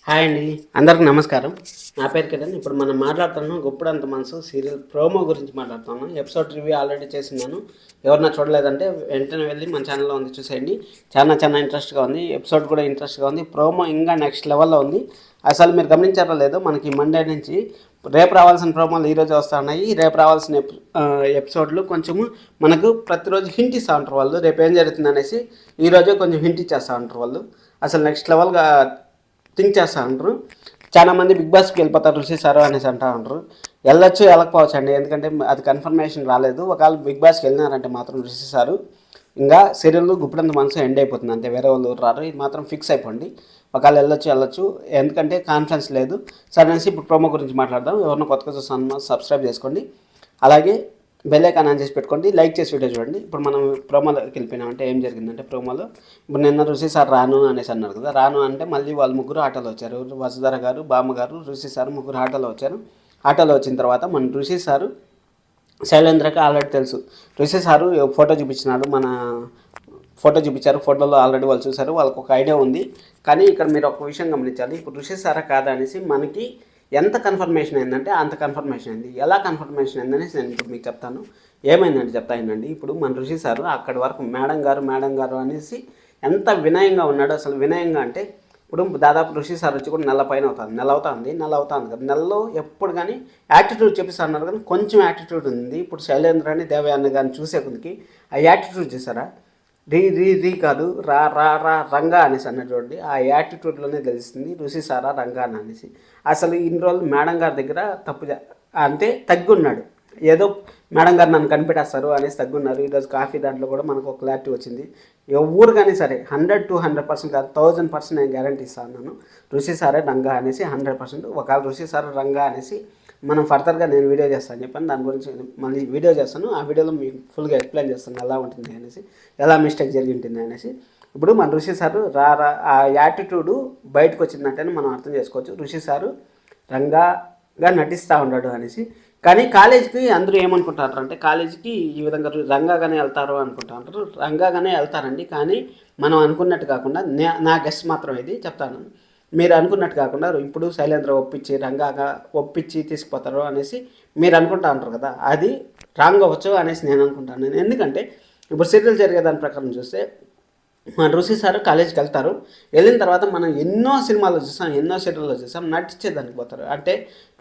Hi అండి, అందరికి నమస్కారం. నా పేరు కిరణ్. ఇప్పుడు మనం మాట్లాడుతున్నాం గుప్పుడంత మనసు సీరియల్ ప్రోమో గురించి మాట్లాడుతున్నాను. ఎపిసోడ్ రివ్యూ ఆల్రెడీ చేసినాను. ఎవరన్నా చూడలేదంటే వెంటనే వెళ్ళి మన ఛానల్లో ఉంది చూసేయండి. చాలా ఇంట్రెస్ట్గా ఉంది. ఎపిసోడ్ కూడా ఇంట్రెస్ట్గా ఉంది. ప్రోమో ఇంకా నెక్స్ట్ లెవెల్లో ఉంది. అసలు మీరు గమనించారో లేదో, మనకి మండే నుంచి రేపు రావాల్సిన ప్రోమోలు ఈరోజు వస్తూ ఉన్నాయి. రేపు రావాల్సిన ఎపిసోడ్లు కొంచెము మనకు ప్రతిరోజు హింట్ ఇస్తూ ఉంటారు వాళ్ళు. రేపు ఏం జరుగుతుంది అనేసి ఈరోజే కొంచెం హింట్ ఇచ్చేస్తూ ఉంటారు వాళ్ళు. అసలు నెక్స్ట్ లెవెల్గా థింక్ చేస్తూ ఉంటారు. చాలామంది బిగ్ బాస్కి వెళ్ళిపోతారు రుషి సారు అనేసి అంటూ ఉంటారు. వెళ్ళొచ్చు వెళ్ళకపోవచ్చు అండి, ఎందుకంటే అది కన్ఫర్మేషన్ రాలేదు. ఒకవేళ బిగ్ బాస్కి వెళ్ళినారంటే మాత్రం రుషి సారు ఇంకా సీరియల్ గుప్పుడంత మనసు ఎండ్ అయిపోతుంది, అంతే. వేరే వాళ్ళు రారు, ఇది మాత్రం ఫిక్స్ అయిపోండి. ఒకవేళ వెళ్ళొచ్చు, ఎందుకంటే కాన్ఫిడెన్స్ లేదు. సరే అనేసి ఇప్పుడు ప్రోమో గురించి మాట్లాడదాం. ఎవరినో కొత్తగా చూస్తాను, సబ్స్క్రైబ్ చేసుకోండి. అలాగే బెల్ ఐకాన్ ఆన్ చేసి పెట్టుకోండి, లైక్ చేసి వీడియో చూడండి. ఇప్పుడు మనం ప్రోమోలోకి వెళ్ళిపోయినామంటే ఏం జరిగిందంటే, ప్రోమోలో ఇప్పుడు నిన్న రుషి సార్ రాను అనేసి అన్నారు కదా. రాను అంటే మళ్ళీ వాళ్ళు ముగ్గురు ఆటోలో వచ్చారు. వసుధర గారు, బామ్మగారు, రుషి సార్ ముగ్గురు ఆటోలో వచ్చారు. ఆటోలో వచ్చిన తర్వాత మన రుషి సారు శైలేంద్రకి ఆల్రెడీ తెలుసు. రుషి సారు ఫోటో చూపించినాడు, ఫోటో చూపించారు. ఫోటోలో ఆల్రెడీ వాళ్ళు చూశారు, వాళ్ళకి ఒక ఐడియా ఉంది. కానీ ఇక్కడ మీరు ఒక విషయం గమనించాలి. ఇప్పుడు రుషి సారా కాదా అనేసి మనకి ఎంత కన్ఫర్మేషన్ అయిందంటే అంత కన్ఫర్మేషన్ అయింది. ఎలా కన్ఫర్మేషన్ అయిందనేసి నేను ఇప్పుడు మీకు చెప్తాను. ఏమైందంటే చెప్తానండి. ఇప్పుడు మన రుషి సారు అక్కడి వరకు మేడం గారు అనేసి ఎంత వినయంగా ఉన్నాడు. అసలు వినయంగా అంటే ఇప్పుడు దాదాపు రుషి సార్ వచ్చి కూడా నెల పైన అవుతుంది, నెల అవుతుంది కదా. నెలలో ఎప్పుడు కానీ యాటిట్యూడ్ చెప్పిస్తున్నారు, కానీ కొంచెం యాటిట్యూడ్ ఉంది. ఇప్పుడు శైలేంద్రని దేవయాని గారిని చూసే కొద్దికి ఆ యాటిట్యూడ్ చూసారా, రీ కాదు, రా రా రా రంగా అనేసి అన్నట్టు చూడండి. ఆ యాటిట్యూడ్లోనే తెలుస్తుంది రుషి సారా రంగా అనేసి. అసలు ఇన్ని రోజులు మేడం గారి దగ్గర అంటే తగ్గున్నాడు. ఏదో మేడం గారు నన్ను కనిపెట్టేస్తారు అనేసి తగ్గున్నారు. ఈరోజు కాఫీ దాంట్లో కూడా మనకు ఒక క్లారిటీ వచ్చింది. ఎవరు కానీ సరే 100 to 100% కాదు, 1000% నేను గ్యారంటీ ఇస్తాను. రుషి సారే రంగా అనేసి 100%. ఒకవేళ రుషి సారే రంగా అనేసి మనం ఫర్దర్గా నేను వీడియో చేస్తాను చెప్పాను, దాని గురించి మళ్ళీ వీడియో చేస్తాను. ఆ వీడియోలో మీకు ఫుల్గా ఎక్స్ప్లెయిన్ చేస్తాను ఎలా ఉంటుంది అనేసి, ఎలా మిస్టేక్ జరిగి ఉంటుంది అనేసి. ఇప్పుడు మన రుషి సారు ఆ యాటిట్యూడు బయటకు వచ్చిందంటేనే మనం అర్థం చేసుకోవచ్చు రుషి సారు రంగాగా నటిస్తూ ఉన్నాడు అనేసి. కానీ కాలేజీకి అందరూ ఏమనుకుంటారు అంటే, కాలేజీకి ఈ విధంగా రంగాగానే వెళ్తారు అనుకుంటా ఉంటారు. రంగాగానే వెళ్తారండి, కానీ మనం అనుకున్నట్టు కాకుండా నా గెస్ట్ మాత్రం ఇది చెప్తాను. మీరు అనుకున్నట్టు కాకుండా ఇప్పుడు శైలేంద్ర రంగాగా ఒప్పించి తీసుకుపోతారు అనేసి మీరు అనుకుంటా ఉంటారు కదా, అది రాంగ్ అవ్వచ్చు అనేసి నేను అనుకుంటాను. ఎందుకంటే ఇప్పుడు సీరియల్ జరిగే దాని ప్రకారం చూస్తే మన రుషి సార్ కాలేజీకి వెళ్తారు. వెళ్ళిన తర్వాత మనం ఎన్నో సినిమాల్లో చూసాం, ఎన్నో సీరియల్లో చూసాం, నటించేదానికి పోతారు. అంటే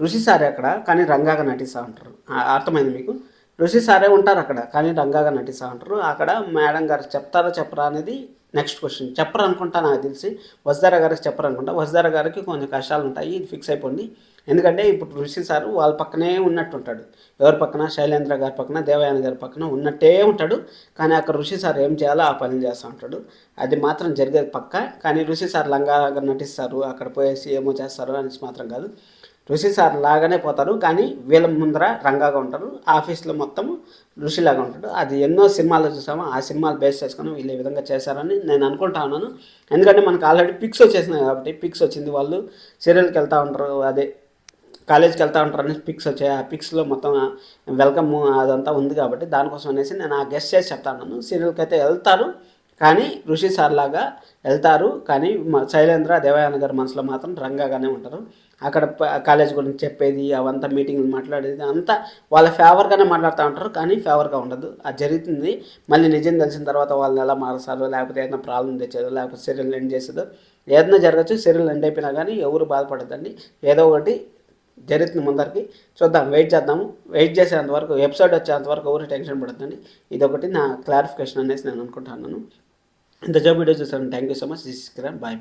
రుషి సారే అక్కడ, కానీ రంగాగా నటిస్తూ ఉంటారు. అర్థమైంది మీకు? రుషి సారే ఉంటారు అక్కడ, కానీ రంగాగా నటిస్తూ ఉంటారు. అక్కడ మేడం గారు చెప్తారో చెప్పరా అనేది నెక్స్ట్ క్వశ్చన్. చెప్పరు అనుకుంటా, నాకు తెలిసి వసుధర గారికి చెప్పరు అనుకుంటా. వసుధర గారికి కొంచెం కష్టాలు ఉంటాయి, ఇది ఫిక్స్ అయిపోండి. ఎందుకంటే ఇప్పుడు రుషి సారు వాళ్ళ పక్కనే ఉన్నట్టు ఉంటాడు. ఎవరి పక్కన? శైలేంద్ర గారి పక్కన, దేవయాని గారి పక్కన ఉన్నట్టే ఉంటాడు. కానీ అక్కడ రుషి సార్ ఏం చేయాలో ఆ పని చేస్తూ ఉంటాడు. అది మాత్రం జరిగేది పక్క. కానీ రుషి సార్ లంగాగా నటిస్తారు, అక్కడ పోయేసి ఏమో చేస్తారు అనేసి మాత్రం కాదు. రుషి సార్ లాగానే పోతారు, కానీ వీళ్ళ ముందర రంగాగా ఉంటారు. ఆఫీస్లో మొత్తం ఋషిలాగా ఉంటాడు. అది ఎన్నో సినిమాల్లో చూసాము, ఆ సినిమాలు బేస్ చేసుకొని వీళ్ళు ఈ విధంగా చేశారని నేను అనుకుంటా ఉన్నాను. ఎందుకంటే మనకు ఆల్రెడీ పిక్స్ వచ్చేసినాయి కాబట్టి, పిక్స్ వచ్చింది, వాళ్ళు సీరియల్కి వెళ్తూ ఉంటారు, అదే కాలేజ్కి వెళ్తూ ఉంటారు అనేసి పిక్స్ వచ్చాయి. ఆ పిక్స్లో మొత్తం వెల్కమ్ అదంతా ఉంది కాబట్టి దానికోసం అనేసి నేను ఆ గెస్ట్ చేసి చెప్తాను. సీరియల్కి అయితే వెళ్తారు, కానీ ఋషి సార్ లాగా వెళ్తారు. కానీ శైలేంద్ర దేవయాని గారి మనసులో మాత్రం రంగాగానే ఉంటారు. అక్కడ కాలేజ్ గురించి చెప్పేది, అవంతా మీటింగ్లు మాట్లాడేది అంతా వాళ్ళ ఫేవర్గానే మాట్లాడుతూ ఉంటారు, కానీ ఫేవర్గా ఉండదు. అది జరుగుతుంది. మళ్ళీ నిజం తెలిసిన తర్వాత వాళ్ళని ఎలా మారుస్తారో, లేకపోతే ఏదైనా ప్రాబ్లం తెచ్చేదో, లేకపోతే సీరియల్ ఎండ్ చేసేదో ఏదైనా జరగచ్చు. సీరియల్ ఎండ్ అయిపోయినా కానీ ఎవరు బాధపడద్దండి, ఏదో ఒకటి జరుగుతుంది ముందరికి. చూద్దాం, వెయిట్ చేద్దాము. వెయిట్ చేసేంతవరకు, ఎపిసోడ్ వచ్చేంతవరకు ఎవరు టెన్షన్ పడద్దండి. ఇదొకటి నా క్లారిఫికేషన్ అనేసి నేను అనుకుంటున్నాను. ఇంత జాబ్ వీడియో చూసాను. Thank you so much. This is Kiran. Bye.